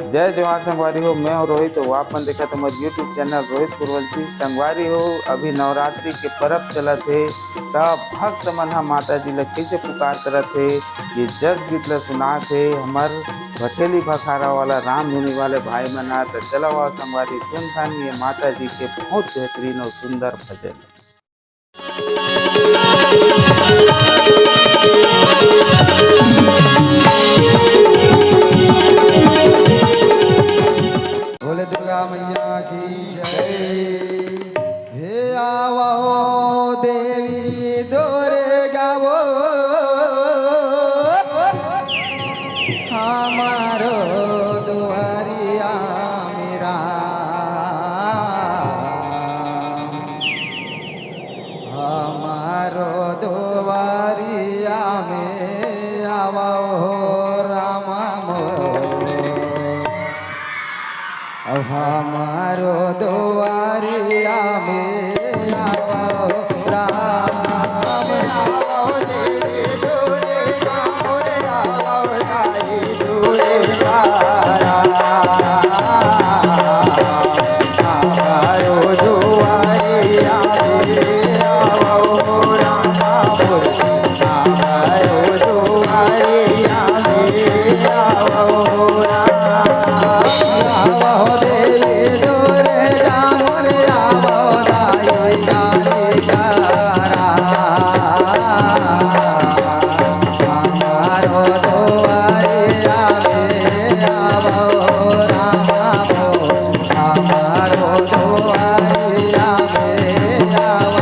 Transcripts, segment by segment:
जय जवाहर संगवारी हो। मैं हूँ रोहित हो। आप मन देखा तुम्हारे यूट्यूब चैनल रोहित कुरवंशी संगवारी हो। अभी नवरात्रि के पर्व चला थे तब भक्त मन हा माता जी ला कैसे पुकार करा थे ये जस गीत ला सुना थे हमार भटेली भखारा वाला राम धुनी वाले भाई मना। तो चला हुआ संगवारी सुन थान ये माता जी के बहुत बेहतरीन और सुंदर भजन। बोले दुर्गा मैया की जय। हे आवो देवी दुर्गा वो हमारो दुआरिया मेरा हमारो दुआरिया में आवो रामा हमारो दुआरिया में आओ राम आओ देवी दुर्गा आओ राई दुर्गा हमारो दुआरिया में आओ राम हमारो दुआरिया में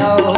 आओ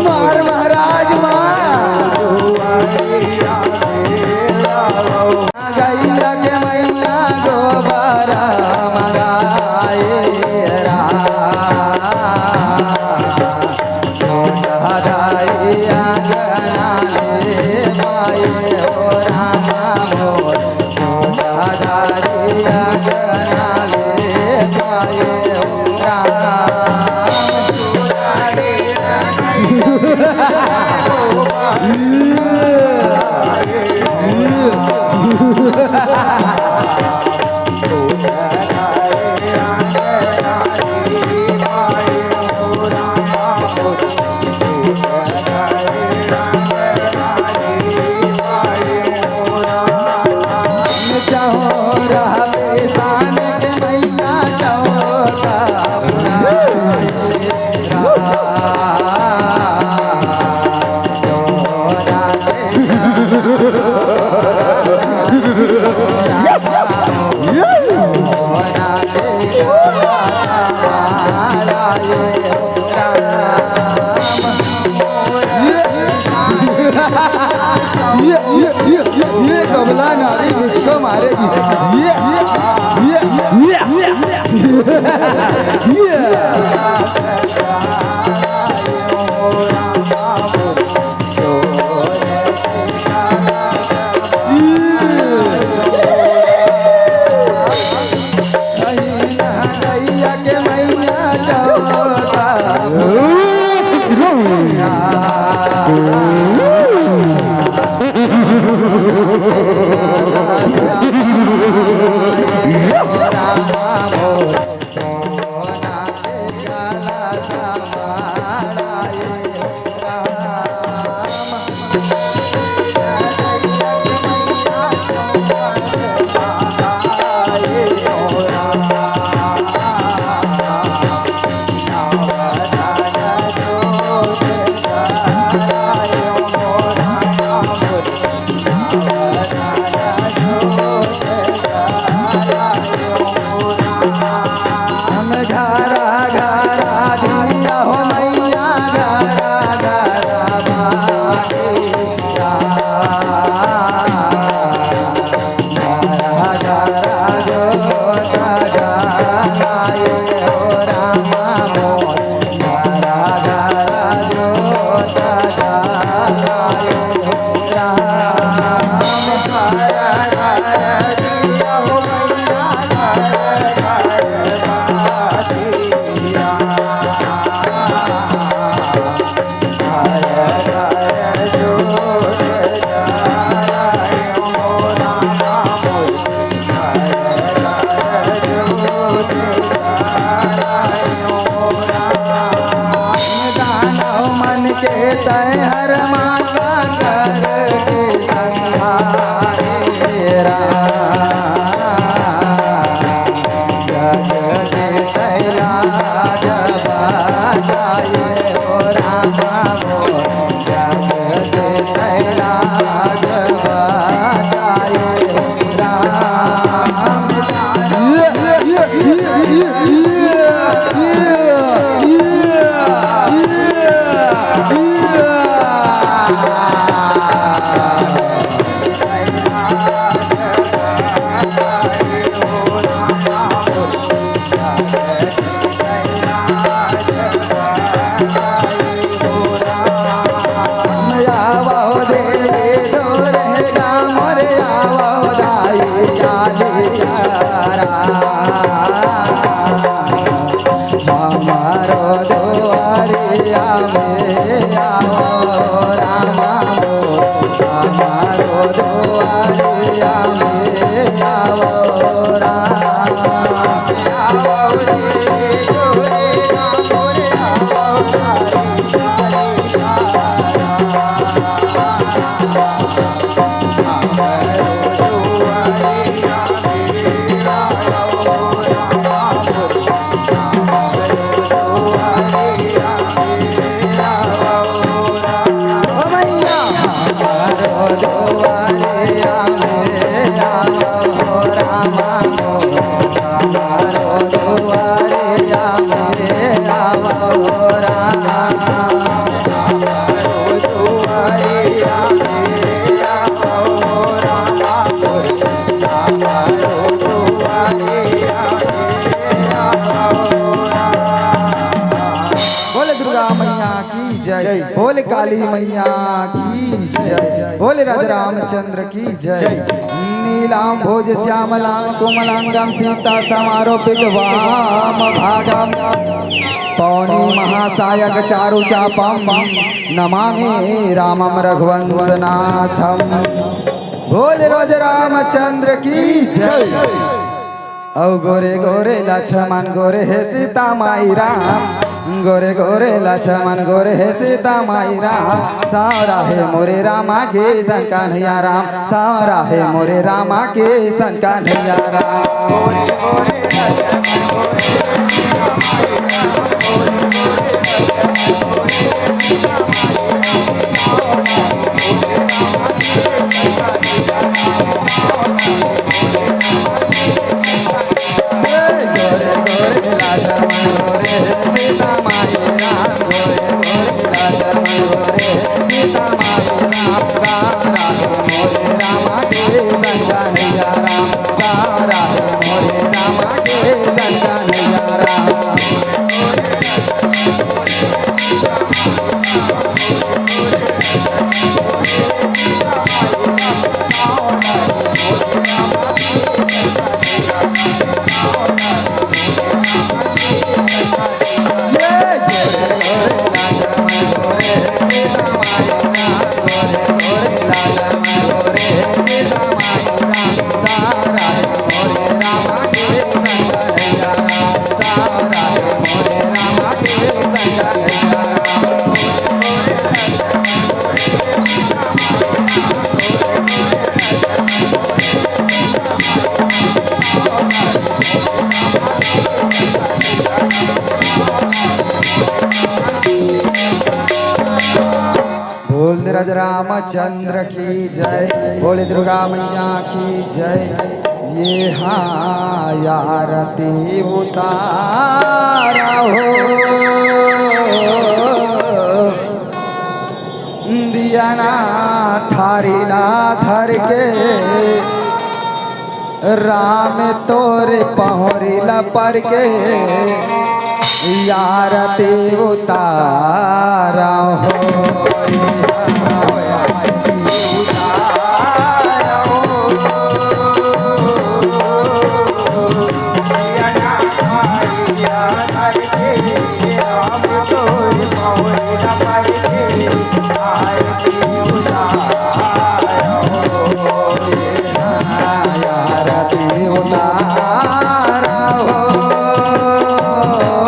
मार महाराज गैया के मैया गोबरा मंगाए राइया गना ले माए हो रामा मोर दादारिया गना ले माए हो राम ये कमला नारी इसको मारेगी ये हर माता कर के संहारे जग के तैला जब जाए हो रामा मोर जग के तैला जब जाए हो हमारो दुआरिया में आओ रामा हमारो दुआरिया में आओ रामा बोले काली मैया की जय, बोले राजा रामचंद्र की जय। नीलाम भोज श्यामलाम कोमलांगम सीता समारोपित वाम भागम पौनी महासायक चारु चापम नमामि रामम रघुवंशनाथम। बोले राजा रामचंद्र की जय। औ गोरे गोरे लक्ष्मण गोरे हे सीता माई राम गोरे गोरे लक्ष्मण गोरे हे सीता माई राम सावरा है मोरे रामा के संकन्हैया राम सावरा है मोरे रामा के संकन्हैया राम। गोरे गोरे लक्ष्मण गोरे सीता माई राम गोरे गोरे लक्ष्मण गोरे सीता माई राम Thank you. राज रामचंद्र की जय, बोले दुर्गा मैया की जय। ये हाँ आरती उतारा हो, दिया ना थारी ला धर के, राम तोरे पहुँरीला पर के, आरती उतारा हो। आरती उतारा हो, आरती उतारा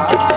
हो।